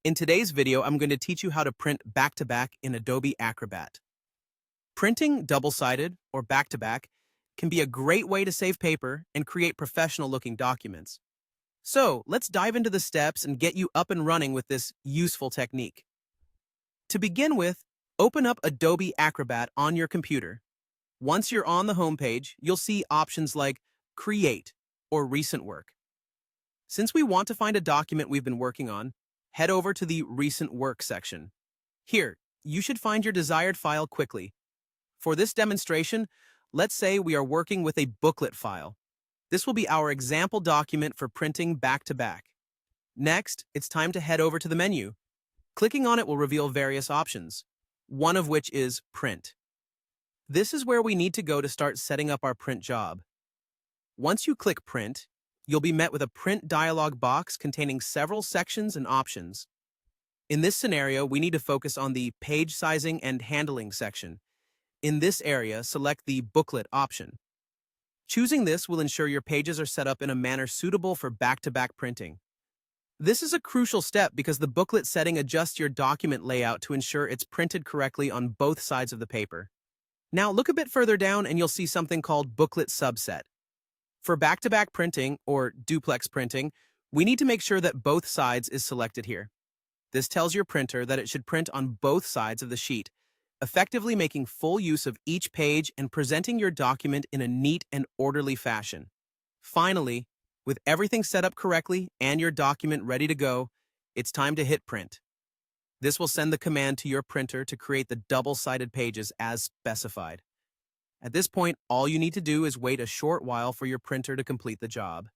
In today's video, I'm going to teach you how to print back-to-back in Adobe Acrobat. Printing double-sided or back-to-back can be a great way to save paper and create professional-looking documents. So, let's dive into the steps and get you up and running with this useful technique. To begin with, open up Adobe Acrobat on your computer. Once you're on the home page, you'll see options like Create or Recent Work. Since we want to find a document we've been working on, head over to the Recent Work section. Here, you should find your desired file quickly. For this demonstration, let's say we are working with a booklet file. This will be our example document for printing back-to-back. Next, it's time to head over to the menu. Clicking on it will reveal various options, one of which is Print. This is where we need to go to start setting up our print job. Once you click Print, you'll be met with a print dialog box containing several sections and options. In this scenario, we need to focus on the page sizing and handling section. In this area, select the booklet option. Choosing this will ensure your pages are set up in a manner suitable for back-to-back printing. This is a crucial step because the booklet setting adjusts your document layout to ensure it's printed correctly on both sides of the paper. Now look a bit further down and you'll see something called Booklet Subset. For back-to-back printing, or duplex printing, we need to make sure that both sides is selected here. This tells your printer that it should print on both sides of the sheet, effectively making full use of each page and presenting your document in a neat and orderly fashion. Finally, with everything set up correctly and your document ready to go, it's time to hit print. This will send the command to your printer to create the double-sided pages as specified. At this point, all you need to do is wait a short while for your printer to complete the job.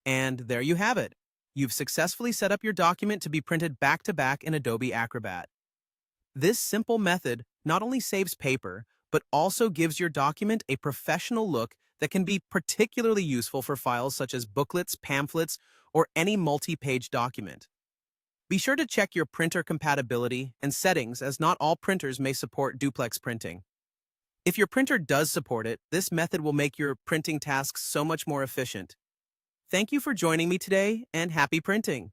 And there you have it. You've successfully set up your document to be printed back-to-back in Adobe Acrobat. This simple method not only saves paper, but also gives your document a professional look that can be particularly useful for files such as booklets, pamphlets, or any multi-page document. Be sure to check your printer compatibility and settings, as not all printers may support duplex printing. If your printer does support it, this method will make your printing tasks so much more efficient. Thank you for joining me today, and happy printing!